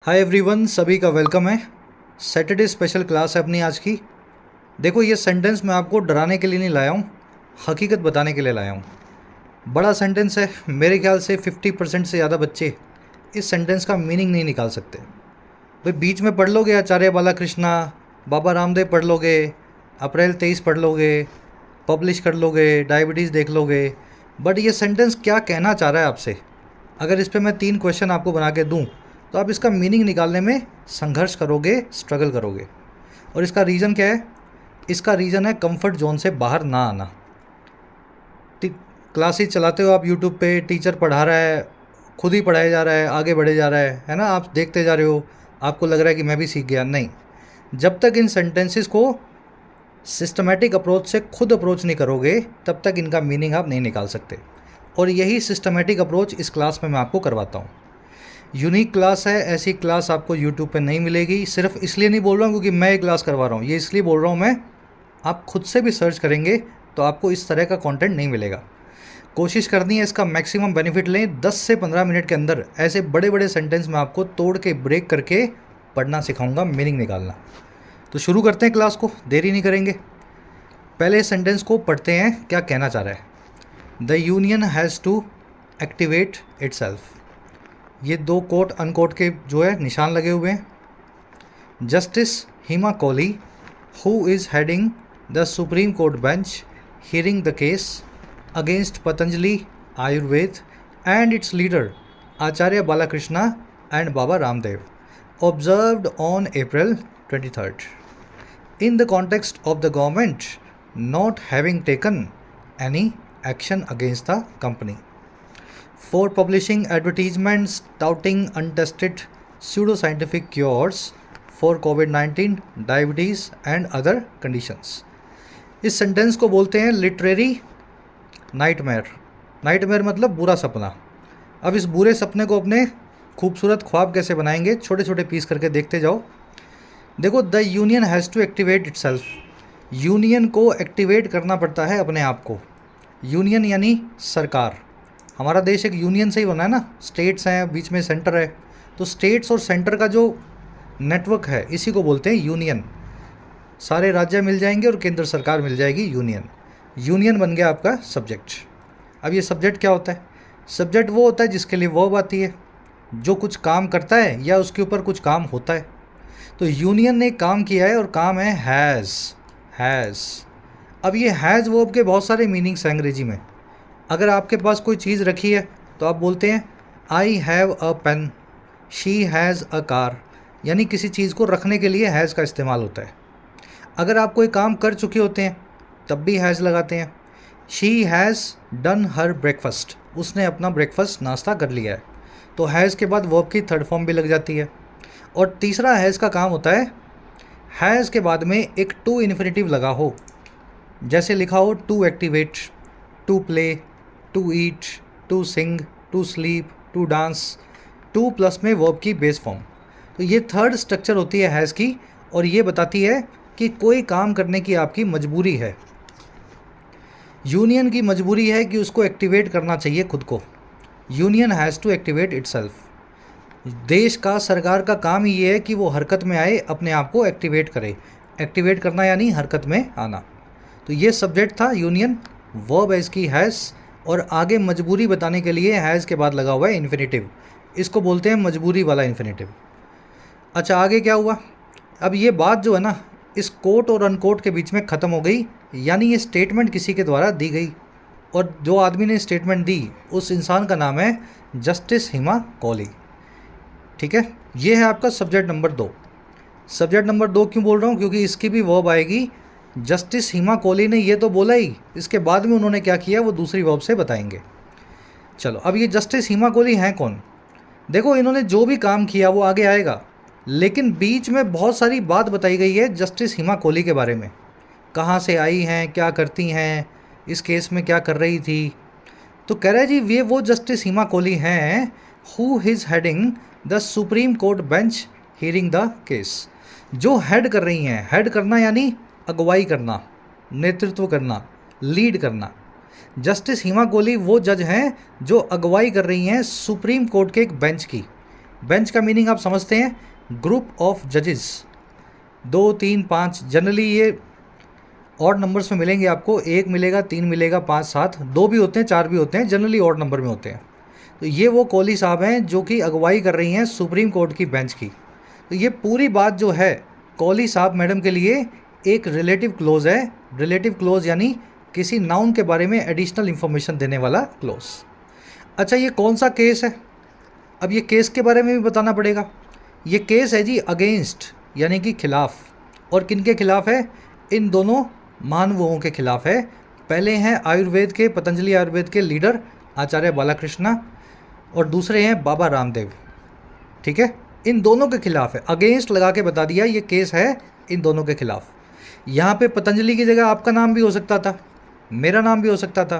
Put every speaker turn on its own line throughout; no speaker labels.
Hi everyone, सभी का welcome है। सैटरडे स्पेशल क्लास है अपनी आज की। देखो, ये सेंटेंस मैं आपको डराने के लिए नहीं लाया हूँ, हकीकत बताने के लिए लाया हूँ। बड़ा सेंटेंस है, मेरे ख्याल से 50% से ज़्यादा बच्चे इस सेंटेंस का मीनिंग नहीं निकाल सकते। भाई बीच में पढ़ लोगे आचार्य बालाकृष्णा, बाबा रामदेव पढ़ लोगे, अप्रैल 23 पढ़ लोगे, पब्लिश कर लोगे, डायबिटीज़ देख लोगे, बट ये सेंटेंस क्या कहना चाह रहा है आपसे, अगर इस पर मैं 3 क्वेश्चन आपको बना के दूँ तो आप इसका मीनिंग निकालने में संघर्ष करोगे, स्ट्रगल करोगे। और इसका रीज़न क्या है? इसका रीज़न है कंफर्ट जोन से बाहर ना आना। क्लासेस चलाते हो आप यूट्यूब पे, टीचर पढ़ा रहा है, खुद ही पढ़ाया जा रहा है, आगे बढ़े जा रहा है ना, आप देखते जा रहे हो, आपको लग रहा है कि मैं भी सीख गया। नहीं, जब तक इन सेंटेंसेस को सिस्टमेटिक अप्रोच से खुद अप्रोच नहीं करोगे तब तक इनका मीनिंग आप नहीं निकाल सकते। और यही सिस्टमेटिक अप्रोच इस क्लास में मैं आपको करवाता हूँ। यूनिक क्लास है, ऐसी क्लास आपको यूट्यूब पे नहीं मिलेगी। सिर्फ इसलिए नहीं बोल रहा हूँ क्योंकि मैं ये क्लास करवा रहा हूँ, ये इसलिए बोल रहा हूँ मैं, आप खुद से भी सर्च करेंगे तो आपको इस तरह का कंटेंट नहीं मिलेगा। कोशिश करनी है इसका मैक्सिमम बेनिफिट लें। 10 से 15 मिनट के अंदर ऐसे बड़े बड़े सेंटेंस मैं आपको तोड़ के ब्रेक करके पढ़ना सिखाऊंगा, मीनिंग निकालना। तो शुरू करते हैं क्लास को, देरी नहीं करेंगे। पहले सेंटेंस को पढ़ते हैं, क्या कहना चाह रहा है। The union has to activate itself. ये 2 कोट अनकोट के जो है निशान लगे हुए हैं। Justice Hima Kohli, who is heading the supreme court bench, hearing the case against Patanjali Ayurved and its leader Acharya Balakrishna and Baba Ramdev, observed on April 23rd, in the context of the government not having taken any action against the company for publishing advertisements touting untested pseudoscientific cures for COVID-19, diabetes and other conditions। इस sentence को बोलते हैं literary nightmare. Nightmare मतलब बुरा सपना। अब इस बुरे सपने को अपने खूबसूरत ख्वाब कैसे बनाएंगे, छोटे छोटे पीस करके देखते जाओ। देखो, the union has to activate itself. Union को एक्टिवेट करना पड़ता है अपने आप को। यूनियन यानी सरकार। हमारा देश एक यूनियन से ही बना है ना, स्टेट्स हैं, बीच में सेंटर है, तो स्टेट्स और सेंटर का जो नेटवर्क है इसी को बोलते हैं यूनियन। सारे राज्य मिल जाएंगे और केंद्र सरकार मिल जाएगी, यूनियन। यूनियन बन गया आपका सब्जेक्ट। अब ये सब्जेक्ट क्या होता है? सब्जेक्ट वो होता है जिसके लिए वर्ब आती है, जो कुछ काम करता है या उसके ऊपर कुछ काम होता है। तो यूनियन ने काम किया है और काम है हैज़। अब ये हैज़ वर्ब के बहुत सारे मीनिंग्स हैं अंग्रेजी में। अगर आपके पास कोई चीज़ रखी है तो आप बोलते हैं I have a pen, she has a car, यानी किसी चीज़ को रखने के लिए हैज़ का इस्तेमाल होता है। अगर आप कोई काम कर चुके होते हैं तब भी हैज़ लगाते हैं। She has done her breakfast, उसने अपना ब्रेकफास्ट नाश्ता कर लिया है, तो हैज़ के बाद वर्ब की थर्ड फॉर्म भी लग जाती है। और तीसरा हैज़ का काम होता है, हैज़ के बाद में एक टू इन्फिनेटिव लगा हो, जैसे लिखा हो to activate, to play, to eat, to sing, to sleep, to dance, to plus में वर्ब की बेस फॉर्म। तो ये थर्ड स्ट्रक्चर होती है हैज़ की, और ये बताती है कि कोई काम करने की आपकी मजबूरी है। यूनियन की मजबूरी है कि उसको एक्टिवेट करना चाहिए खुद को। Union has to activate itself. देश का, सरकार का काम ही ये है कि वो हरकत में आए, अपने आप को एक्टिवेट करे। एक्टिवेट करना यानी हरकत में आना। तो ये सब्जेक्ट था यूनियन, वर्ब है इसकी हैज़, और आगे मजबूरी बताने के लिए हैज़ के बाद लगा हुआ है इन्फिनेटिव। इसको बोलते हैं मजबूरी वाला इन्फिनेटिव। अच्छा, आगे क्या हुआ? अब ये बात जो है ना, इस कोट और अनकोट के बीच में ख़त्म हो गई, यानी ये स्टेटमेंट किसी के द्वारा दी गई, और जो आदमी ने स्टेटमेंट दी उस इंसान का नाम है जस्टिस हिमा कोहली। ठीक है, ये है आपका सब्जेक्ट नंबर 2। सब्जेक्ट नंबर 2 क्यों बोल रहा हूँ? क्योंकि इसकी भी वर्ब आएगी। जस्टिस हिमा कोहली ने ये तो बोला ही, इसके बाद में उन्होंने क्या किया वो दूसरी वर्ब से बताएंगे। चलो, अब ये जस्टिस हिमा कोहली हैं कौन? देखो, इन्होंने जो भी काम किया वो आगे आएगा, लेकिन बीच में बहुत सारी बात बताई गई है जस्टिस हिमा कोहली के बारे में। कहाँ से आई हैं, क्या करती हैं, इस केस में क्या कर रही थी। तो कह रहा है जी, ये वो जस्टिस हिमा कोहली हैं who is heading the supreme court bench hearing the case. जो हेड कर रही हैं, हेड करना यानी अगुवाई करना, नेतृत्व करना, लीड करना। जस्टिस हिमा कोहली वो जज हैं जो अगुवाई कर रही हैं सुप्रीम कोर्ट के एक बेंच की। बेंच का मीनिंग आप समझते हैं, ग्रुप ऑफ जजेस, 2, 3, 5, जनरली ये ऑड नंबर्स में मिलेंगे आपको, 1 मिलेगा, 3 मिलेगा, 5, 7, 2 भी होते हैं, 4 भी होते हैं, जनरली ऑड नंबर में होते हैं। तो ये वो कौली साहब हैं जो कि अगुवाई कर रही हैं सुप्रीम कोर्ट की बेंच की। तो ये पूरी बात जो है कौली साहब मैडम के लिए एक रिलेटिव क्लोज है। रिलेटिव क्लोज यानी किसी नाउन के बारे में एडिशनल इंफॉर्मेशन देने वाला क्लोज। अच्छा, ये कौन सा केस है? अब ये केस के बारे में भी बताना पड़ेगा। ये केस है जी अगेंस्ट यानी कि खिलाफ, और किन के खिलाफ है? इन दोनों महानुभावों के खिलाफ है। पहले हैं आयुर्वेद के, पतंजलि आयुर्वेद के लीडर आचार्य बालाकृष्णा, और दूसरे हैं बाबा रामदेव। ठीक है, इन दोनों के खिलाफ है, अगेंस्ट लगा के बता दिया, ये केस है इन दोनों के खिलाफ। यहाँ पे पतंजलि की जगह आपका नाम भी हो सकता था, मेरा नाम भी हो सकता था,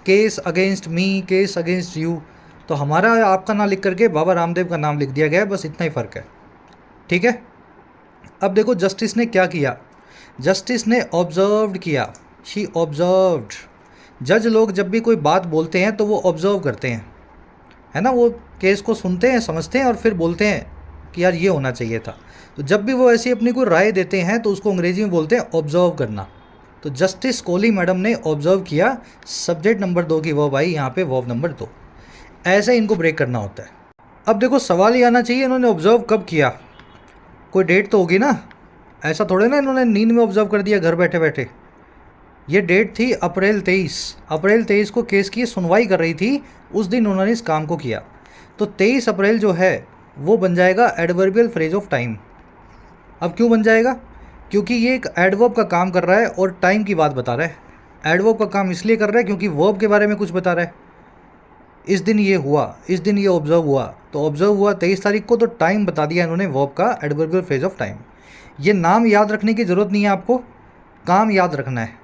case against me, case against you. तो हमारा आपका नाम लिख करके बाबा रामदेव का नाम लिख दिया गया है, बस इतना ही फ़र्क है। ठीक है, अब देखो जस्टिस ने क्या किया। जस्टिस ने ऑब्जर्व्ड किया, शी ऑब्जर्व्ड। जज लोग जब भी कोई बात बोलते हैं तो वो ऑब्जर्व करते हैं, है ना, वो केस को सुनते हैं, समझते हैं और फिर बोलते हैं कि यार ये होना चाहिए था। तो जब भी वो ऐसी अपनी कोई राय देते हैं तो उसको अंग्रेजी में बोलते हैं ऑब्जर्व करना। तो जस्टिस कोली मैडम ने ऑब्जर्व किया, सब्जेक्ट नंबर 2 की वर्ब आई यहाँ पे, वर्ब नंबर 2। ऐसे इनको ब्रेक करना होता है। अब देखो सवाल ये आना चाहिए इन्होंने ऑब्जर्व कब किया, कोई डेट तो होगी ना, ऐसा थोड़े ना इन्होंने नींद में ऑब्जर्व कर दिया घर बैठे बैठे। ये डेट थी अप्रैल 23 को केस की सुनवाई कर रही थी, उस दिन उन्होंने इस काम को किया। तो 23 अप्रैल जो है वो बन जाएगा एडवर्बियल फ्रेज ऑफ टाइम। अब क्यों बन जाएगा? क्योंकि ये एक एडवर्ब का काम कर रहा है और टाइम की बात बता रहा है। एडवर्ब का काम इसलिए कर रहा है क्योंकि वर्ब के बारे में कुछ बता रहा है। इस दिन ये हुआ, इस दिन ये ऑब्जर्व हुआ, तो ऑब्जर्व हुआ 23 तारीख को, तो टाइम बता दिया इन्होंने वर्ब का, एडवर्बियल फ्रेज ऑफ टाइम। ये नाम याद रखने की ज़रूरत नहीं है आपको, काम याद रखना है।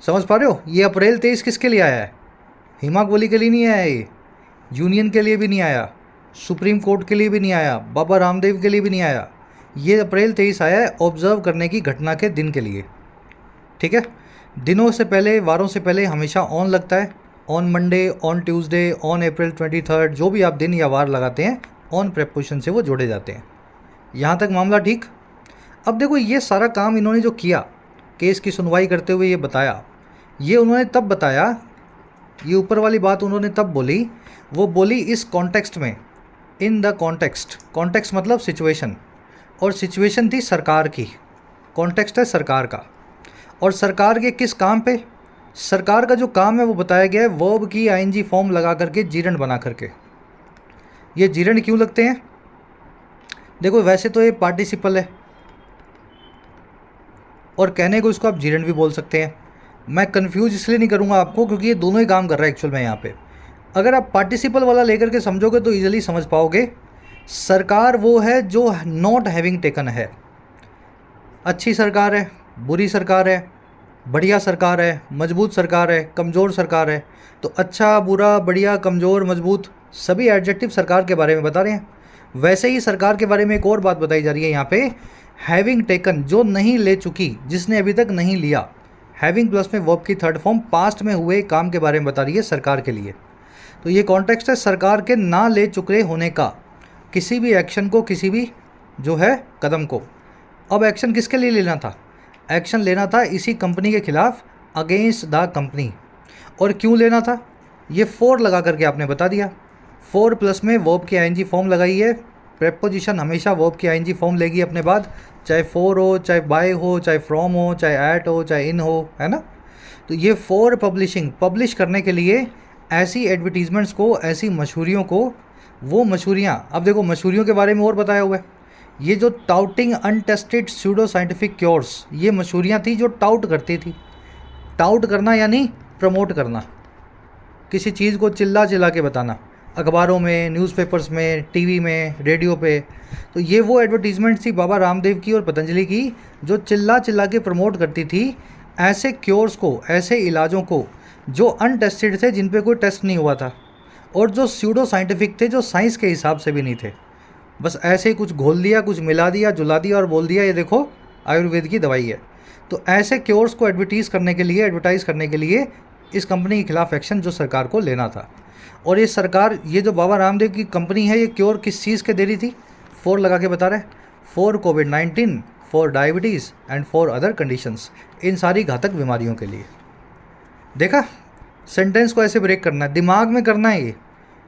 समझ पा रहे हो? ये अप्रैल 23 किसके लिए आया है? हिमा कोहली के लिए नहीं आया, ये यूनियन के लिए भी नहीं आया, सुप्रीम कोर्ट के लिए भी नहीं आया, बाबा रामदेव के लिए भी नहीं आया। ये अप्रैल 23 आया है ऑब्जर्व करने की घटना के दिन के लिए। ठीक है, दिनों से पहले, वारों से पहले हमेशा ऑन लगता है, on Monday, on Tuesday, on April 23, जो भी आप दिन या वार लगाते हैं ऑन प्रेपोजिशन से वो जोड़े जाते हैं। यहाँ तक मामला ठीक। अब देखो ये सारा काम इन्होंने जो किया, केस की सुनवाई करते हुए ये बताया, ये उन्होंने तब बताया, ये ऊपर वाली बात उन्होंने तब बोली, वो बोली इस कॉन्टेक्स्ट में, इन द कॉन्टेक्स्ट। कॉन्टेक्स्ट मतलब सिचुएशन, और सिचुएशन थी सरकार की, कॉन्टेक्स्ट है सरकार का। और सरकार के किस काम पे? सरकार का जो काम है वो बताया गया है वर्ब की आईएनजी फॉर्म लगा करके, जीरंड बना करके। ये जीरंड क्यों लगते हैं? देखो वैसे तो ये पार्टिसिपल है और कहने को इसको आप जीरंड भी बोल सकते हैं। मैं कंफ्यूज इसलिए नहीं करूँगा आपको क्योंकि ये दोनों ही काम कर रहा है एक्चुअल में यहाँ पे। अगर आप पार्टिसिपल वाला लेकर के समझोगे तो ईजिली समझ पाओगे। सरकार वो है जो नॉट हैविंग टेकन है। अच्छी सरकार है, बुरी सरकार है, बढ़िया सरकार है, मजबूत सरकार है, कमज़ोर सरकार है। तो अच्छा, बुरा, बढ़िया, कमज़ोर, मजबूत, सभी एडजेक्टिव सरकार के बारे में बता रहे हैं। वैसे ही सरकार के बारे में एक और बात बताई जा रही है यहाँ पे, हैविंग टेकन, जो नहीं ले चुकी, जिसने अभी तक नहीं लिया। हैविंग प्लस में वर्ब की थर्ड फॉर्म पास्ट में हुए काम के बारे में बता रही है सरकार के लिए। तो ये कॉन्टेक्स्ट है सरकार के ना ले चुके होने का, किसी भी एक्शन को, किसी भी जो है कदम को। अब एक्शन किसके लिए लेना था? एक्शन लेना था इसी कंपनी के खिलाफ, अगेंस्ट द कंपनी। और क्यों लेना था? ये फॉर लगा करके आपने बता दिया। फॉर प्लस में वर्ब की आईएनजी फॉर्म लगाई है। प्रेपोजिशन हमेशा वर्ब की आईएनजी फॉर्म लेगी अपने बाद, चाहे फॉर हो, चाहे बाय हो, चाहे फ्रॉम हो, चाहे एट हो, चाहे इन हो, है ना। तो ये फॉर पब्लिशिंग, पब्लिश करने के लिए ऐसी एडवर्टीजमेंट्स को, ऐसी मशहूरियों को, वो मशहूरियाँ, अब देखो मशहूरियों के बारे में और बताया हुआ है। ये जो touting untested pseudo scientific cures, ये मशहूरियाँ थी जो टाउट करती थी। टाउट करना यानी प्रमोट करना, किसी चीज़ को चिल्ला चिल्ला के बताना, अखबारों में, न्यूज़पेपर्स में, टीवी में, रेडियो पे। तो ये वो एडवर्टीजमेंट थी बाबा रामदेव की और पतंजलि की जो चिल्ला चिल्ला के प्रमोट करती थी ऐसे क्योर्स को, ऐसे इलाजों को जो अनटेस्टेड थे, जिन पे कोई टेस्ट नहीं हुआ था, और जो स्यूडो साइंटिफिक थे, जो साइंस के हिसाब से भी नहीं थे। बस ऐसे ही कुछ घोल दिया, कुछ मिला दिया, जुला दिया और बोल दिया ये देखो आयुर्वेद की दवाई है। तो ऐसे क्योर्स को एडवर्टाइज़ करने के लिए इस कंपनी के खिलाफ एक्शन जो सरकार को लेना था। और ये सरकार, ये जो बाबा रामदेव की कंपनी है, ये क्योर किस चीज़ के दे रही थी? फॉर लगा के बता रहे हैं, फॉर कोविड-19, for diabetes and for other conditions, इन सारी घातक बीमारियों के लिए। देखा, सेंटेंस को ऐसे ब्रेक करना है, दिमाग में करना है ये।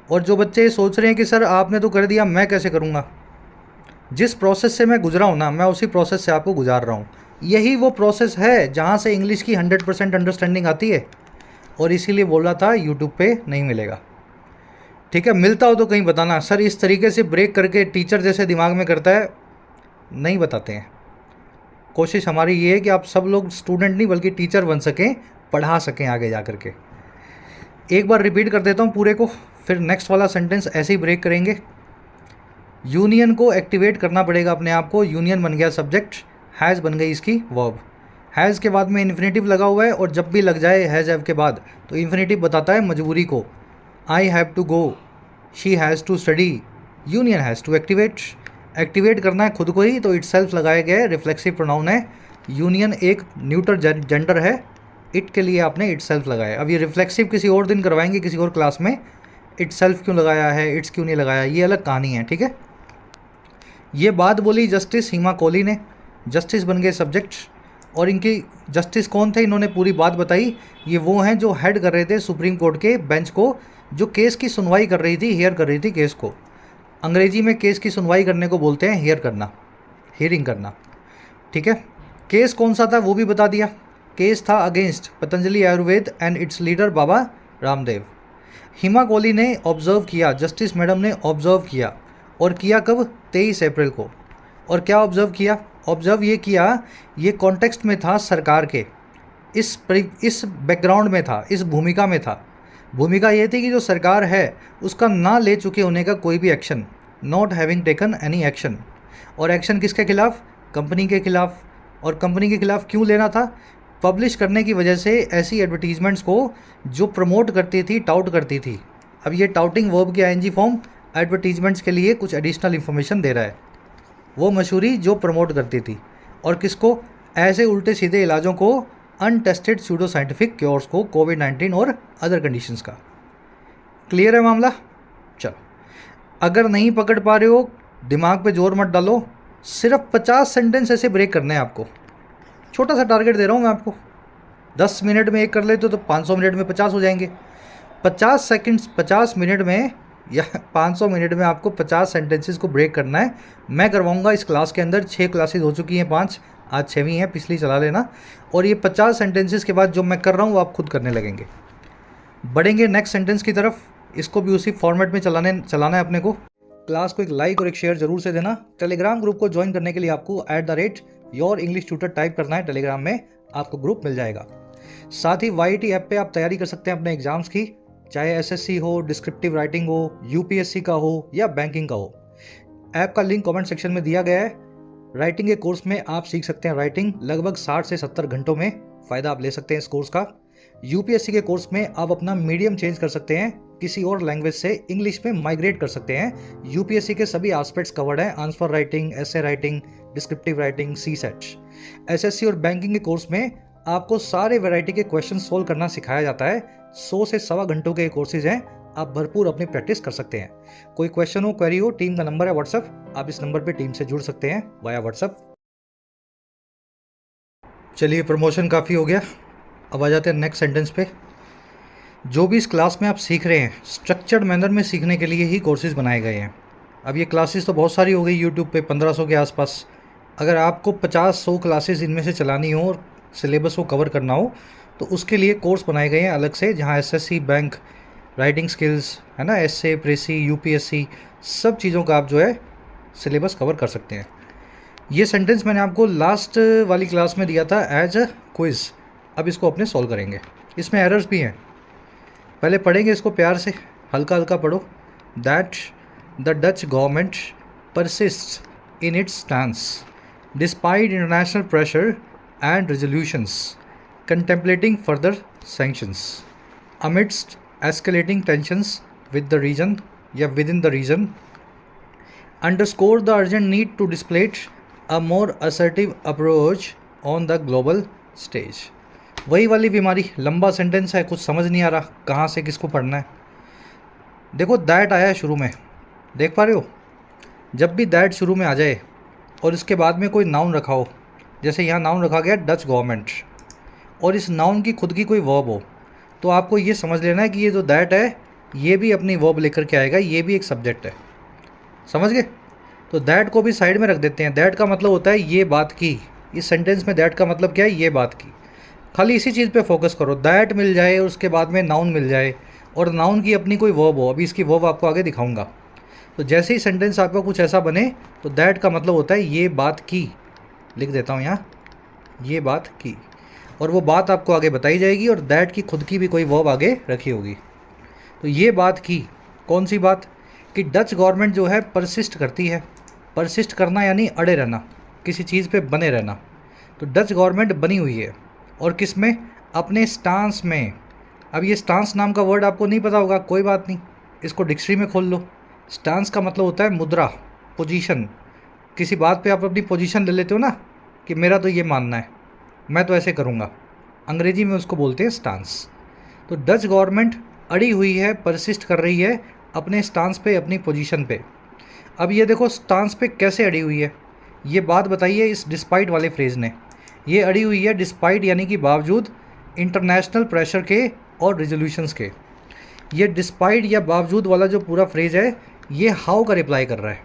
और जो बच्चे सोच रहे हैं कि सर आपने तो कर दिया, मैं कैसे करूँगा, जिस प्रोसेस से मैं गुजरा हूँ ना, मैं उसी प्रोसेस से आपको गुजार रहा हूँ। यही वो प्रोसेस है जहाँ से इंग्लिश की 100% अंडरस्टैंडिंग आती है। और इसीलिए बोल रहा था यूट्यूब पे नहीं मिलेगा। ठीक है, मिलता हो तो कहीं बताना। सर इस तरीके से ब्रेक करके टीचर जैसे दिमाग में करता है, नहीं बताते हैं। कोशिश हमारी ये है कि आप सब लोग स्टूडेंट नहीं बल्कि टीचर बन सकें, पढ़ा सकें आगे जा कर के। एक बार रिपीट कर देता हूँ पूरे को, फिर नेक्स्ट वाला सेंटेंस ऐसे ही ब्रेक करेंगे। यूनियन को एक्टिवेट करना पड़ेगा अपने आप को। यूनियन बन गया सब्जेक्ट, हैज़ बन गई इसकी वर्ब। हैज़ के बाद में इन्फिनेटिव लगा हुआ है, और जब भी लग जाए हैज़ हैव के बाद तो इन्फिनेटिव बताता है मजबूरी को। I have to go, she has to study, union has to activate. Activate करना है खुद को ही, तो इट सेल्फ लगाया गया है, रिफ्लेक्सिव प्रोनाउन है। यूनियन एक न्यूटर जेंडर है, इट के लिए आपने इट सेल्फ लगाया। अब ये रिफ्लेक्सिव किसी और दिन करवाएंगे किसी और क्लास में, इट सेल्फ क्यों लगाया है, इट्स क्यों नहीं लगाया, ये अलग कहानी है। ठीक है, ये बात बोली जस्टिस हिमा कोहली ने, जस्टिस बन गए सब्जेक्ट। और इनकी जस्टिस कौन थे, इन्होंने पूरी बात बताई। ये वो हैं जो हेड कर रहे थे सुप्रीम कोर्ट के बेंच को, जो केस की सुनवाई कर रही थी, हेयर कर रही थी केस को। अंग्रेजी में केस की सुनवाई करने को बोलते हैं हेयर करना, हियरिंग करना। ठीक है, केस कौन सा था वो भी बता दिया। केस था against Patanjali Ayurved and its leader Baba Ramdev. Hima Kohli ने ऑब्जर्व किया, जस्टिस मैडम ने ऑब्जर्व किया, और किया कब? 23 अप्रैल को। और क्या ऑब्जर्व किया? ऑब्जर्व ये किया, ये कॉन्टेक्स्ट में था सरकार के, इस बैकग्राउंड में था, इस भूमिका में था। भूमिका ये थी कि जो सरकार है उसका ना ले चुके होने का कोई भी action, not having taken any action. और एक्शन किसके खिलाफ? कंपनी के खिलाफ। और कंपनी के खिलाफ क्यों लेना था? पब्लिश करने की वजह से ऐसी एडवर्टीजमेंट्स को जो प्रमोट करती थी, टाउट करती थी। अब ये टाउटिंग वर्ब की आईएनजी फॉर्म एडवर्टीजमेंट्स के लिए कुछ एडिशनल इन्फॉर्मेशन दे रहा है। वो मशहूरी जो प्रमोट करती थी, और किसको? ऐसे उल्टे सीधे इलाजों को, अनटेस्टेड सूडो साइंटिफिक क्योर्स को, कोविड-19 और अदर कंडीशंस का। क्लियर है मामला? चलो, अगर नहीं पकड़ पा रहे हो, दिमाग पे जोर मत डालो, सिर्फ 50 सेंटेंस ऐसे ब्रेक करने हैं आपको। छोटा सा टारगेट दे रहा हूँ मैं आपको, 10 मिनट में एक कर लेते हो तो 500 मिनट में 50 हो जाएंगे। 50 मिनट में या 500 मिनट में आपको 50 सेंटेंसेस को ब्रेक करना है। मैं करवाऊंगा इस क्लास के अंदर। 6 क्लासेस हो चुकी हैं, 5 आज 6वीं है, पिछली चला लेना। और ये 50 सेंटेंसेस के बाद जो मैं कर रहा हूँ वो आप खुद करने लगेंगे। बढ़ेंगे नेक्स्ट सेंटेंस की तरफ, इसको भी उसी फॉर्मेट में चलाना है अपने को। क्लास को एक लाइक और एक शेयर जरूर से देना। टेलीग्राम ग्रुप को ज्वाइन करने के लिए आपको @YourEnglishTutor टाइप करना है, टेलीग्राम में आपको ग्रुप मिल जाएगा। साथ ही YT ऐप पे आप तैयारी कर सकते हैं अपने एग्जाम्स की, चाहे SSC हो, डिस्क्रिप्टिव राइटिंग हो, UPSC का हो या बैंकिंग का हो। ऐप का लिंक कमेंट सेक्शन में दिया गया है। राइटिंग के कोर्स में आप सीख सकते हैं राइटिंग, लगभग 60 से 70 घंटों में फ़ायदा आप ले सकते हैं इस कोर्स का। UPSC के कोर्स में आप अपना मीडियम चेंज कर सकते हैं, किसी और लैंग्वेज से इंग्लिश में माइग्रेट कर सकते हैं। UPSC के सभी एस्पेक्ट्स कवर्ड हैं, answer writing, essay writing, descriptive writing, CSAT। SSC और बैंकिंग के कोर्स में आपको सारे वैरायटी के क्वेश्चन सोल्व करना सिखाया जाता है। 100 से 1.25 घंटों के कोर्सेज हैं, आप भरपूर अपनी प्रैक्टिस कर सकते हैं। कोई क्वेश्चन हो, क्वेरी हो, टीम का नंबर है WhatsApp, आप इस नंबर पे टीम से जुड़ सकते हैं वाया WhatsApp। चलिए, प्रमोशन काफ़ी हो गया, अब आ जाते हैं नेक्स्ट सेंटेंस पे। जो भी इस क्लास में आप सीख रहे हैं, स्ट्रक्चर्ड मैनर में सीखने के लिए ही कोर्सेज बनाए गए हैं। अब ये क्लासेस तो बहुत सारी हो गई यूट्यूब पे, 1500 के आसपास। अगर आपको 50-100 क्लासेस इनमें से चलानी हो और सिलेबस को कवर करना हो तो उसके लिए कोर्स बनाए गए हैं अलग से, जहाँ SSC, बैंक, राइटिंग स्किल्स है ना, एसए, प्रेसी, UPSC, सब चीज़ों का आप जो है सिलेबस कवर कर सकते हैं। ये सेंटेंस मैंने आपको लास्ट वाली क्लास में दिया था एज अ क्विज़। अब इसको अपने सॉल्व करेंगे, इसमें एरर्स भी हैं, पहले पढ़ेंगे इसको प्यार से, हल्का हल्का पढ़ो। That the Dutch government persist in its stance despite international pressure and resolutions contemplating further sanctions amidst escalating tensions with the region या within the region, underscore the urgent need to display a more assertive approach on the global stage। वही वाली बीमारी, लंबा sentence है, कुछ समझ नहीं आ रहा कहाँ से किसको पढ़ना है। देखो दैट आया है शुरू में, देख पा रहे हो? जब भी दैट शुरू में आ जाए और इसके बाद में कोई नाउन रखा हो, जैसे यहाँ नाउन रखा गया डच गवर्नमेंट, और इस नाउन की खुद की कोई वर्ब हो, तो आपको ये समझ लेना है कि ये जो दैट है ये भी अपनी वर्ब लेकर के आएगा, ये भी एक सब्जेक्ट है। समझ गए? तो दैट को भी साइड में रख देते हैं। दैट का मतलब होता है ये बात की। इस सेंटेंस में दैट का मतलब क्या है? ये बात की। खाली इसी चीज़ पे फोकस करो, दैट मिल जाए और उसके बाद में नाउन मिल जाए और नाउन की अपनी कोई वर्ब हो। अभी इसकी वर्ब आपको आगे दिखाऊंगा। तो जैसे ही सेंटेंस आपका कुछ ऐसा बने तो दैट का मतलब होता है ये बात की। लिख देता हूँ यहाँ, ये बात की, और वो बात आपको आगे बताई जाएगी और दैट की खुद की भी कोई वर्ब आगे रखी होगी। तो ये बात की, कौन सी बात? कि डच गवर्नमेंट जो है परसिस्ट करती है। परसिस्ट करना यानी अड़े रहना, किसी चीज़ पे बने रहना। तो डच गवर्नमेंट बनी हुई है, और किस में? अपने स्टांस में। अब ये स्टांस नाम का वर्ड आपको नहीं पता होगा, कोई बात नहीं, इसको डिक्शनरी में खोल लो। स्टांस का मतलब होता है मुद्रा, पोजीशन। किसी बात पे आप अपनी पोजीशन ले लेते हो ना, कि मेरा तो ये मानना है, मैं तो ऐसे करूँगा। अंग्रेजी में उसको बोलते हैं स्टांस। तो डच गवर्नमेंट अड़ी हुई है, परसिस्ट कर रही है अपने स्टांस पे, अपनी पोजीशन पे। अब ये देखो स्टांस पे कैसे अड़ी हुई है, ये बात बताइए इस डिस्पाइट वाले फ्रेज़ ने। ये अड़ी हुई है डिस्पाइट यानी कि बावजूद इंटरनेशनल प्रेशर के और रेजोल्यूशंस के। ये डिस्पाइट या बावजूद वाला जो पूरा फ्रेज़ है ये हाउ का रिप्लाई कर रहा है।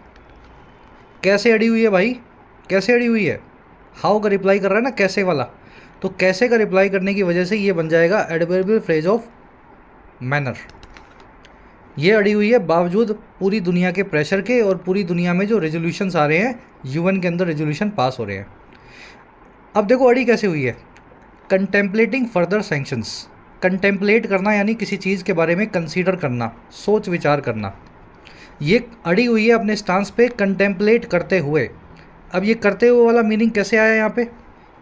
कैसे अड़ी हुई है भाई? कैसे अड़ी हुई है? हाउ का रिप्लाई कर रहा है ना, कैसे वाला। तो कैसे का रिप्लाई करने की वजह से ये बन जाएगा एडवर्बियल फ्रेज ऑफ मैनर। ये अड़ी हुई है बावजूद पूरी दुनिया के प्रेशर के और पूरी दुनिया में जो रेजोल्यूशंस आ रहे हैं, यूएन के अंदर रेजोल्यूशन पास हो रहे हैं। अब देखो अड़ी कैसे हुई है। Contemplating further sanctions. कंटेम्पलेट करना यानी किसी चीज़ के बारे में कंसीडर करना, सोच विचार करना। ये अड़ी हुई है अपने स्टांस पे कंटेम्पलेट करते हुए। अब ये करते हुए वाला मीनिंग कैसे आया यहाँ पे?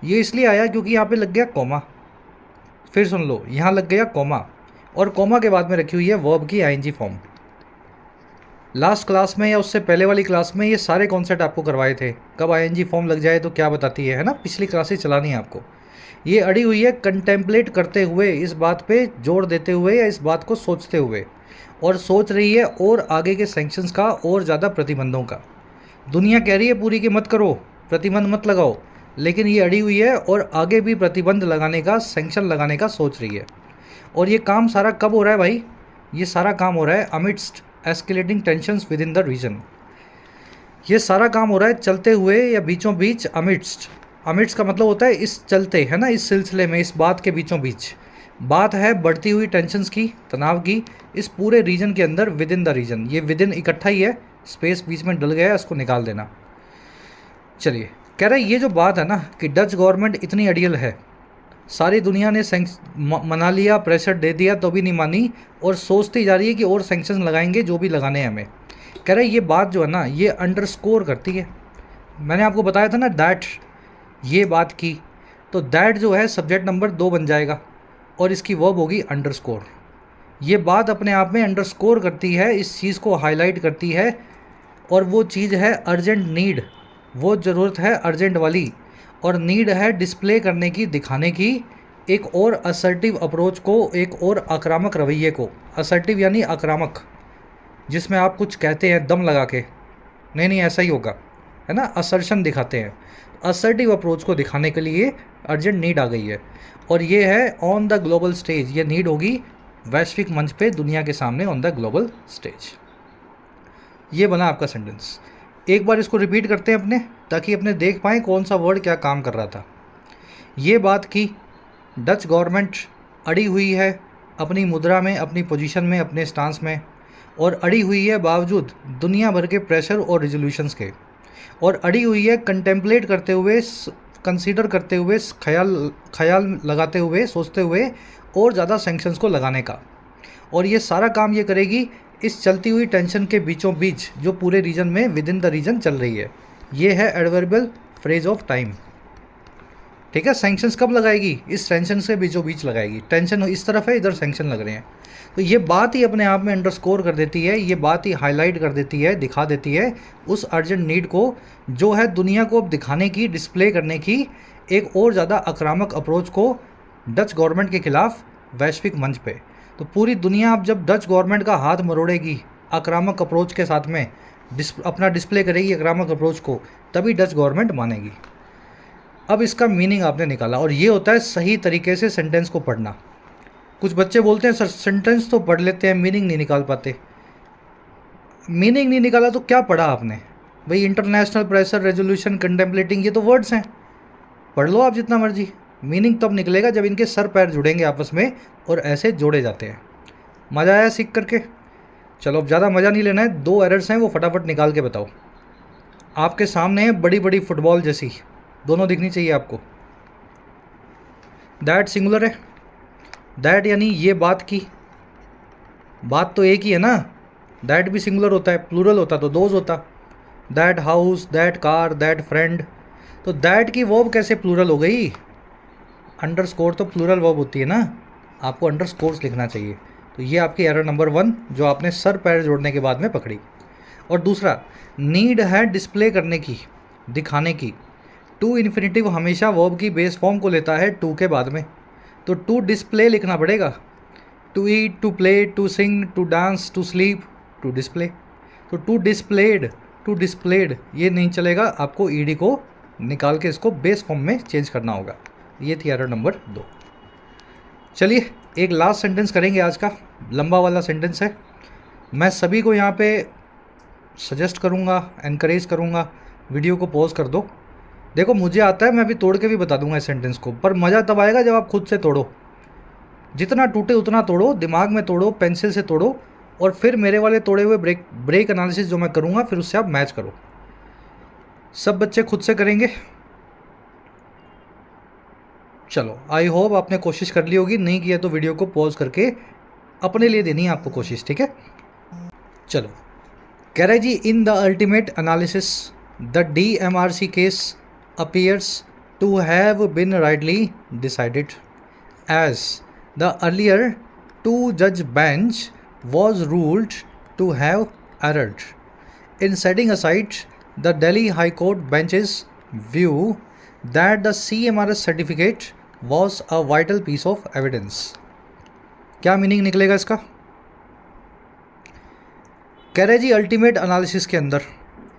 ये इसलिए आया क्योंकि यहाँ पे लग गया कॉमा। फिर सुन लो, यहाँ लग गया कॉमा, और कॉमा के बाद में रखी हुई है वर्ब की आईएनजी फॉर्म। लास्ट क्लास में या उससे पहले वाली क्लास में ये सारे कॉन्सेप्ट आपको करवाए थे, कब आईएनजी फॉर्म लग जाए तो क्या बताती है ना। पिछली क्लासेस चलानी है आपको। ये अड़ी हुई है कंटेम्पलेट करते हुए, इस बात पे जोर देते हुए या इस बात को सोचते हुए, और सोच रही है और आगे के सैंक्शंस का और ज़्यादा प्रतिबंधों का। दुनिया कह रही है पूरी की मत करो, प्रतिबंध मत लगाओ, लेकिन ये अड़ी हुई है और आगे भी प्रतिबंध लगाने का, सैंक्शन लगाने का सोच रही है। और ये काम सारा कब हो रहा है भाई? ये सारा काम हो रहा है amidst escalating tensions within the region. ये सारा काम हो रहा है चलते हुए या बीचों बीच। अमिडस्ट, अमिडस्ट का मतलब होता है इस चलते, है ना, इस सिलसिले में, इस बात के बीचों बीच। बात है बढ़ती हुई टेंशंस की, तनाव की, इस पूरे रीजन के अंदर, विद इन द रीजन। ये विद इन इकट्ठा ही है, स्पेस बीच में डल गया है, उसको निकाल देना। चलिए, कह रहा है ये जो बात है ना कि डच गवर्नमेंट इतनी अड़ियल है, सारी दुनिया ने मना लिया, प्रेशर दे दिया तो भी नहीं मानी, और सोचती जा रही है कि और सैंक्शन लगाएंगे जो भी लगाने हैं हमें। कह रहा है ये बात जो है ना ये अंडरस्कोर करती है। मैंने आपको बताया था ना दैट, ये बात की, तो दैट जो है सब्जेक्ट नंबर 2 बन जाएगा और इसकी वर्ब होगी अंडरस्कोर। ये बात अपने आप में अंडरस्कोर करती है, इस चीज़ को हाईलाइट करती है, और वो चीज़ है अर्जेंट नीड, वो ज़रूरत है अर्जेंट वाली, और नीड है डिस्प्ले करने की, दिखाने की एक और असर्टिव अप्रोच को, एक और आक्रामक रवैये को। असर्टिव यानी आक्रामक, जिसमें आप कुछ कहते हैं दम लगा के, नहीं नहीं ऐसा ही होगा, है ना, असर्शन दिखाते हैं। असर्टिव अप्रोच को दिखाने के लिए अर्जेंट नीड आ गई है, और ये है ऑन द ग्लोबल स्टेज। ये नीड होगी वैश्विक मंच पे, दुनिया के सामने, ऑन द ग्लोबल स्टेज। ये बना आपका सेंटेंस। एक बार इसको रिपीट करते हैं अपने, ताकि अपने देख पाएँ कौन सा वर्ड क्या काम कर रहा था। ये बात की डच गवर्नमेंट अड़ी हुई है अपनी मुद्रा में, अपनी पोजीशन में, अपने स्टांस में, और अड़ी हुई है बावजूद दुनिया भर के प्रेशर और रेजोल्यूशंस के, और अड़ी हुई है कंटेम्पलेट करते हुए, कंसीडर करते हुए, ख्याल लगाते हुए, सोचते हुए और ज़्यादा सैंक्शंस को लगाने का। और ये सारा काम ये करेगी इस चलती हुई टेंशन के बीचों बीच जो पूरे रीजन में, विद इन द रीजन चल रही है। ये है एडवर्बियल फ्रेज ऑफ टाइम। ठीक है, सैंक्शंस कब लगाएगी? इस टेंशन से बीचों बीच लगाएगी। टेंशन इस तरफ है, इधर सैंक्शन लग रहे हैं, तो ये बात ही अपने आप में अंडरस्कोर कर देती है, ये बात ही हाईलाइट कर देती है, दिखा देती है उस अर्जेंट नीड को, जो है दुनिया को अब दिखाने की, डिस्प्ले करने की एक और ज़्यादा आक्रामक अप्रोच को डच गवर्नमेंट के खिलाफ वैश्विक मंच पे। तो पूरी दुनिया अब जब डच गवर्नमेंट का हाथ मरोड़ेगी आक्रामक अप्रोच के साथ में, अपना डिस्प्ले करेगी आक्रामक अप्रोच को, तभी डच गवर्नमेंट मानेगी। अब इसका मीनिंग आपने निकाला, और ये होता है सही तरीके से सेंटेंस को पढ़ना। कुछ बच्चे बोलते हैं सर सेंटेंस तो पढ़ लेते हैं, मीनिंग नहीं निकाल पाते। मीनिंग नहीं निकाला तो क्या पढ़ा आपने भाई? इंटरनेशनल प्रेशर, रेजोल्यूशन, कंटेम्पलेटिंग, ये तो वर्ड्स हैं, पढ़ लो आप जितना मर्जी। मीनिंग तब निकलेगा जब इनके सर पैर जुड़ेंगे आपस में और ऐसे जोड़े जाते हैं। मज़ा आया सीख करके? चलो अब ज़्यादा मज़ा नहीं लेना है, 2 एरर्स हैं वो फटाफट निकाल के बताओ। आपके सामने है बड़ी बड़ी फुटबॉल जैसी, दोनों दिखनी चाहिए आपको। दैट सिंगुलर है, दैट यानी ये बात की, बात तो एक ही है ना। दैट भी सिंगुलर होता है, प्लूरल होता तो दोज होता। That house, that car, that friend, तो दैट की वर्ब कैसे प्लूरल हो गई? अंडरस्कोर तो प्लूरल वर्ब होती है ना, आपको अंडरस्कोर्स लिखना चाहिए। तो ये आपकी एरर नंबर 1 जो आपने सर पैर जोड़ने के बाद में पकड़ी। और दूसरा, नीड है डिस्प्ले करने की, दिखाने की। टू इन्फिनेटिव हमेशा वर्ब की बेस फॉर्म को लेता है टू के बाद में, तो टू डिस्प्ले लिखना पड़ेगा। To eat, to play, to sing, to dance, to sleep, to display. तो टू डिस्प्लेड ये नहीं चलेगा, आपको ईडी को निकाल के इसको बेस फॉर्म में चेंज करना होगा। ये थी एरर नंबर 2। चलिए एक लास्ट सेंटेंस करेंगे आज का, लंबा वाला सेंटेंस है। मैं सभी को यहाँ पे सजेस्ट करूँगा, एनकरेज करूँगा, वीडियो को पॉज कर दो। देखो मुझे आता है, मैं अभी तोड़ के भी बता दूंगा इस सेंटेंस को, पर मज़ा तब आएगा जब आप खुद से तोड़ो। जितना टूटे उतना तोड़ो, दिमाग में तोड़ो, पेंसिल से तोड़ो, और फिर मेरे वाले तोड़े हुए ब्रेक एनालिसिस जो मैं करूँगा फिर उससे आप मैच करो। सब बच्चे खुद से करेंगे। चलो आई होप आपने कोशिश कर ली होगी, नहीं किया तो वीडियो को पॉज करके अपने लिए देनी है आपको कोशिश, ठीक है। चलो कह रहे जी, in the ultimate analysis the DMRC case appears to have been rightly decided, as the earlier 2-judge bench was ruled to have erred. In setting aside the Delhi High Court bench's view that the CMRS certificate was a vital piece of evidence. क्या meaning निकलेगा इसका? कह रहे जी ultimate analysis के अंदर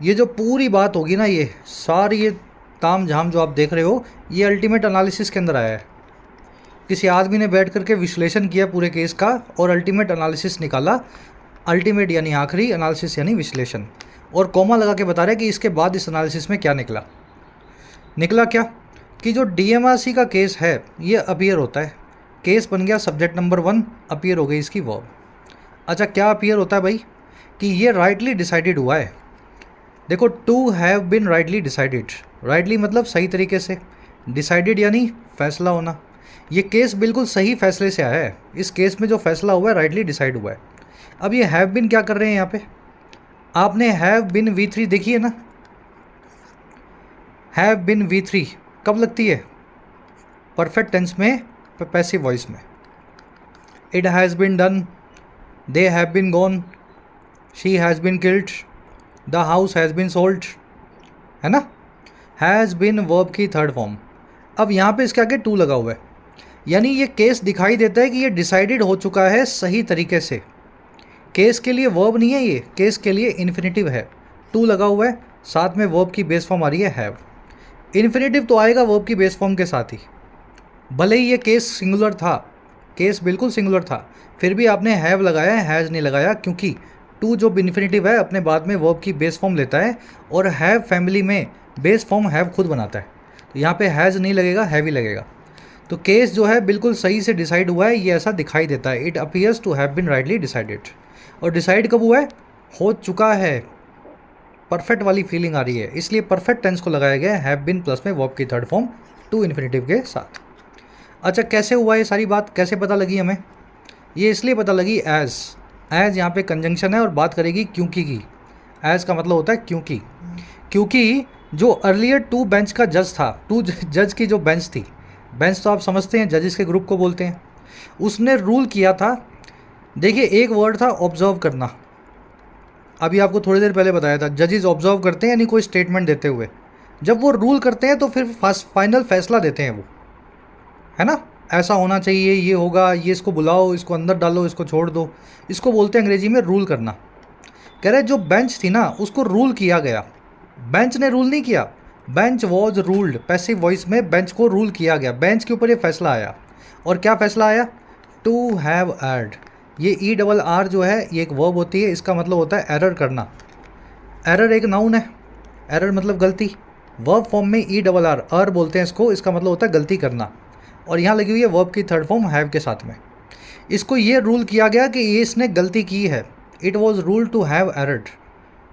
ये जो पूरी बात होगी ना, ये सारी ये ताम झाम जो आप देख रहे हो, ये अल्टीमेट एनालिसिस के अंदर आया है। किसी आदमी ने बैठ करके विश्लेषण किया पूरे केस का और अल्टीमेट एनालिसिस निकाला। अल्टीमेट यानी आखिरी, एनालिसिस यानी विश्लेषण, और कॉमा लगा के बता रहे कि इसके बाद इस एनालिसिस में क्या निकला। निकला क्या कि जो DMRC का केस है ये अपीयर होता है, केस बन गया सब्जेक्ट नंबर 1, अपीयर हो गई इसकी वर्ब। अच्छा क्या अपीयर होता है भाई? कि ये राइटली डिसाइडेड हुआ है। देखो to have been rightly decided, rightly मतलब सही तरीके से, डिसाइडेड यानी फैसला होना। ये केस बिल्कुल सही फैसले से आया है, इस केस में जो फैसला हुआ है राइटली डिसाइड हुआ है। अब ये हैव बिन क्या कर रहे हैं यहाँ पे? आपने हैव बिन V3 देखी है ना? हैव बिन V3 कब लगती है? परफेक्ट टेंस में, पैसिव वॉइस में। It has been done, they have been gone, she has been killed, the house has been sold, है ना? हैज़ बिन वर्ब की थर्ड फॉर्म। अब यहाँ पे इसके आगे टू लगा हुआ है, यानी ये केस दिखाई देता है कि ये डिसाइडेड हो चुका है सही तरीके से। केस के लिए वर्ब नहीं है, ये केस के लिए इन्फिनेटिव है। टू लगा हुआ है, साथ में वर्ब की बेस फॉर्म आ रही है हैव। इन्फिनेटिव तो आएगा वर्ब की बेस फॉर्म के साथ ही, भले ही ये केस सिंगुलर था, केस बिल्कुल सिंगुलर था, फिर भी आपने हैव लगाया है, हैज़ नहीं लगाया, क्योंकि टू जो इन्फिनेटिव है अपने बाद में वर्ब की बेस फॉर्म लेता है, और हैव फैमिली में बेस फॉर्म हैव खुद बनाता है। तो यहाँ पे हैज़ नहीं लगेगा, हैव ही लगेगा। तो केस जो है बिल्कुल सही से डिसाइड हुआ है, ये ऐसा दिखाई देता है। It appears to have been rightly decided. और डिसाइड कब हुआ है? हो चुका है। परफेक्ट वाली फीलिंग आ रही है, इसलिए परफेक्ट टेंस को लगाया गया है हैव बिन प्लस में वर्ब की थर्ड फॉर्म टू इन्फिनेटिव के साथ। अच्छा कैसे हुआ ये सारी बात, कैसे पता लगी हमें? ये इसलिए पता लगी एज यहाँ पे कंजंक्शन है और बात करेगी क्योंकि की। एज का मतलब होता है क्योंकि। क्योंकि जो अर्लियर टू बेंच का जज था, टू जज की जो बेंच थी, बेंच तो आप समझते हैं जजेस के ग्रुप को बोलते हैं, उसने रूल किया था। देखिए एक वर्ड था ऑब्जर्व करना, अभी आपको थोड़ी देर पहले बताया था, जजेस ऑब्जर्व करते हैं यानी कोई स्टेटमेंट देते हुए। जब वो रूल करते हैं तो फिर फाइनल फैसला देते हैं वो, है ना? ऐसा होना चाहिए, ये होगा, ये इसको बुलाओ, इसको अंदर डालो, इसको छोड़ दो। इसको बोलते हैं अंग्रेजी में रूल करना। कह रहे जो बेंच थी ना उसको रूल किया गया। बेंच ने रूल नहीं किया, bench was ruled. Passive voice में बेंच को रूल किया गया, बेंच के ऊपर ये फैसला आया। और क्या फैसला आया? To have erred. ये ERR जो है ये एक वर्ब होती है, इसका मतलब होता है एरर करना। एरर एक नाउन है, एरर मतलब गलती। वर्ब फॉर्म में ERR बोलते हैं इसको, इसका मतलब होता है गलती करना। और यहाँ लगी हुई है वर्ब की थर्ड फॉर्म हैव के साथ में। इसको ये रूल किया गया कि ये इसने गलती की है। It was rule to have erred.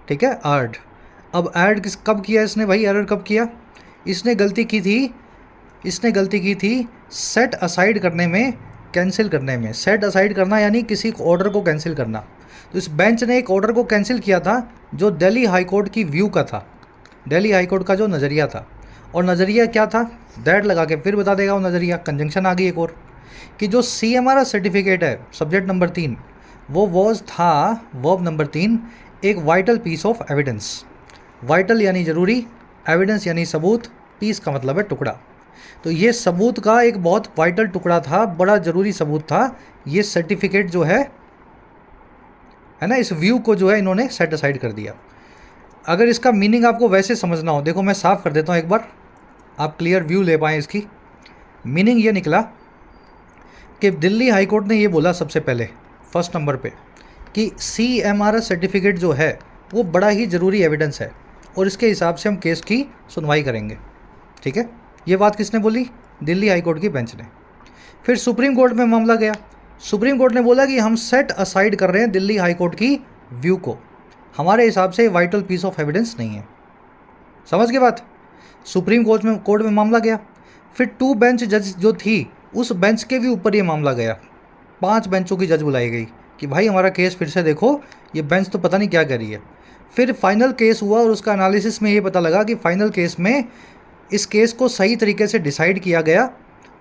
ठीक है, अर्ड। अब ऐड कब किया इसने भाई, एरर कब किया? इसने गलती की थी सेट असाइड करने में, कैंसिल करने में। सेट असाइड करना यानी किसी ऑर्डर को कैंसिल करना। तो इस बेंच ने एक ऑर्डर को कैंसिल किया था जो दिल्ली हाई कोर्ट की व्यू का था, दिल्ली हाई कोर्ट का जो नज़रिया था। और नज़रिया क्या था? दैट लगा के फिर बता देगा वो नज़रिया। कंजंक्शन आ गई एक और, कि जो CMRR सर्टिफिकेट है सब्जेक्ट नंबर 3, वो वॉज था वर्ब नंबर 3, एक vital piece of evidence. Vital यानी ज़रूरी, एविडेंस यानी सबूत, पीस का मतलब है टुकड़ा। तो ये सबूत का एक बहुत वाइटल टुकड़ा था, बड़ा ज़रूरी सबूत था ये सर्टिफिकेट जो है ना। इस व्यू को जो है इन्होंने सेट असाइड कर दिया। अगर इसका मीनिंग आपको वैसे समझना हो, देखो मैं साफ कर देता हूँ एक बार, आप क्लियर व्यू ले पाएँ इसकी। मीनिंग ये निकला कि दिल्ली हाई कोर्ट ने ये बोला सबसे पहले फर्स्ट नंबर पे कि CMRR सर्टिफिकेट जो है वो बड़ा ही ज़रूरी एविडेंस है और इसके हिसाब से हम केस की सुनवाई करेंगे। ठीक है, ये बात किसने बोली? दिल्ली हाई कोर्ट की बेंच ने। फिर सुप्रीम कोर्ट में मामला गया। सुप्रीम कोर्ट ने बोला कि हम सेट असाइड कर रहे हैं दिल्ली हाई कोर्ट की व्यू को, हमारे हिसाब से वाइटल पीस ऑफ एविडेंस नहीं है। समझ गए बात? सुप्रीम कोर्ट में मामला गया। फिर 2 बेंच जज जो थी उस बेंच के भी ऊपर ये मामला गया। 5 बेंचों की जज बुलाई गई कि भाई हमारा केस फिर से देखो, ये बेंच तो पता नहीं क्या कर रही है। फिर फाइनल केस हुआ और उसका एनालिसिस में ये पता लगा कि फाइनल केस में इस केस को सही तरीके से डिसाइड किया गया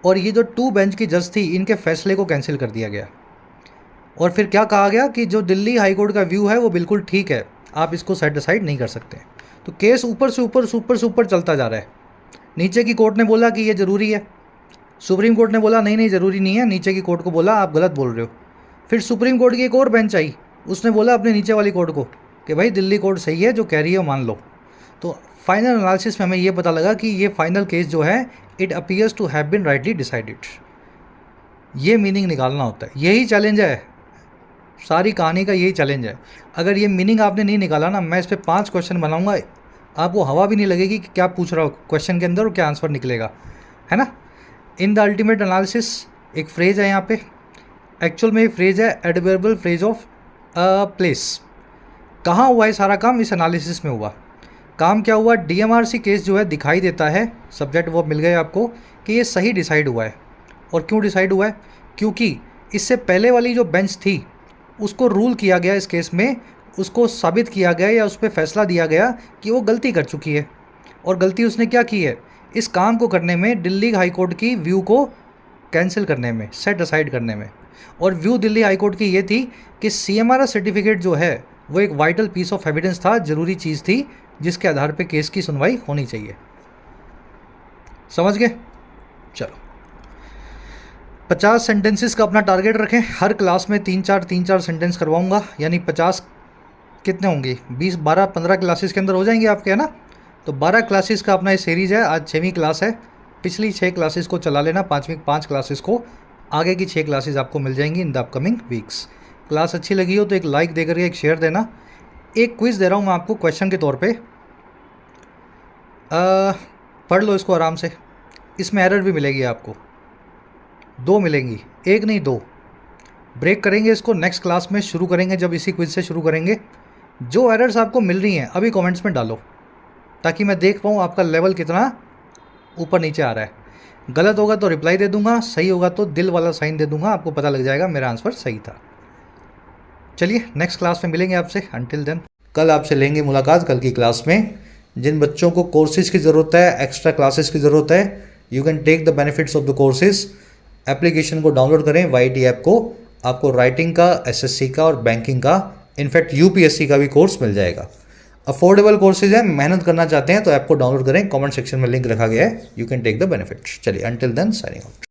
और ये जो 2 बेंच की जज थी इनके फैसले को कैंसिल कर दिया गया। और फिर क्या कहा गया कि जो दिल्ली हाई कोर्ट का व्यू है वो बिल्कुल ठीक है, आप इसको सेट डिसाइड नहीं कर सकते। तो केस ऊपर से ऊपर चलता जा रहा है। नीचे की कोर्ट ने बोला कि ये ज़रूरी है, सुप्रीम कोर्ट ने बोला नहीं ज़रूरी नहीं है, नीचे की कोर्ट को बोला आप गलत बोल रहे हो। फिर सुप्रीम कोर्ट की एक और बेंच आई, उसने बोला अपने नीचे वाली कोर्ट को कि भाई दिल्ली कोर्ट सही है, जो कह रही है मान लो। तो फाइनल एनालिसिस में हमें ये पता लगा कि ये फाइनल केस जो है it appears to have been rightly decided. ये मीनिंग निकालना होता है, यही चैलेंज है, सारी कहानी का यही चैलेंज है। अगर ये मीनिंग आपने नहीं निकाला ना, मैं इस पर 5 क्वेश्चन बनाऊंगा, आपको हवा भी नहीं लगेगी कि क्या पूछ रहा हो क्वेश्चन के अंदर और क्या आंसर निकलेगा, है ना। इन द अल्टीमेट एनालिसिस एक फ्रेज है यहाँ पे, एक्चुअल में ये फ्रेज है एडवर्बियल फ्रेज ऑफ प्लेस। कहाँ हुआ है सारा काम? इस एनालिसिस में हुआ। काम क्या हुआ? DMRC केस जो है दिखाई देता है, सब्जेक्ट वो मिल गए आपको, कि ये सही डिसाइड हुआ है। और क्यों डिसाइड हुआ है? क्योंकि इससे पहले वाली जो बेंच थी उसको रूल किया गया, इस केस में उसको साबित किया गया या उस पर फैसला दिया गया कि वो गलती कर चुकी है। और गलती उसने क्या की है? इस काम को करने में, दिल्ली हाई कोर्ट की व्यू को कैंसिल करने में, सेट असाइड करने में। और व्यू दिल्ली हाई कोर्ट की ये थी कि CMRR सर्टिफिकेट जो है वो एक वाइटल पीस ऑफ एविडेंस था, ज़रूरी चीज़ थी जिसके आधार पे केस की सुनवाई होनी चाहिए। समझ गए? चलो, 50 सेंटेंसेस का अपना टारगेट रखें। हर क्लास में 3-4 सेंटेंस करवाऊंगा, यानी 50 कितने होंगे? 20, 12, 15 क्लासेस के अंदर हो जाएंगे आपके, है ना। तो 12 क्लासेस का अपना ये सीरीज़ है। आज 6वीं क्लास है। पिछली 6 क्लासेस को चला लेना, 5वीं 5 क्लासेस को, आगे की 6 क्लासेस आपको मिल जाएंगी in the upcoming weeks. Class अच्छी लगी हो तो एक लाइक देकर एक शेयर देना। एक क्विज़ दे रहा हूँ मैं आपको क्वेश्चन के तौर पे, पढ़ लो इसको आराम से। इसमें एरर भी मिलेगी आपको, 2 मिलेंगी, 1 नहीं 2। ब्रेक करेंगे इसको, नेक्स्ट क्लास में शुरू करेंगे, जब इसी क्विज़ से शुरू करेंगे। जो एरर्स आपको मिल रही हैं अभी कमेंट्स में डालो, ताकि मैं देख पाऊँ आपका लेवल कितना ऊपर नीचे आ रहा है। गलत होगा तो रिप्लाई दे दूंगा, सही होगा तो दिल वाला साइन दे दूंगा, आपको पता लग जाएगा मेरा आंसर सही था। चलिए नेक्स्ट क्लास में मिलेंगे आपसे। अंटिल देन, कल आपसे लेंगे मुलाकात कल की क्लास में। जिन बच्चों को कोर्सेज की ज़रूरत है, एक्स्ट्रा क्लासेस की ज़रूरत है, you can take the benefits of the courses. Application को डाउनलोड करें, YT ऐप को। आपको राइटिंग का, SSC का और बैंकिंग का, इनफैक्ट UPSC का भी कोर्स मिल जाएगा। अफोर्डेबल कोर्सेज है, मेहनत करना चाहते हैं तो ऐप को डाउनलोड करें, कमेंट सेक्शन में लिंक रखा गया है, you can take the benefits. चलिए, अंटिल देन साइनिंग आउट।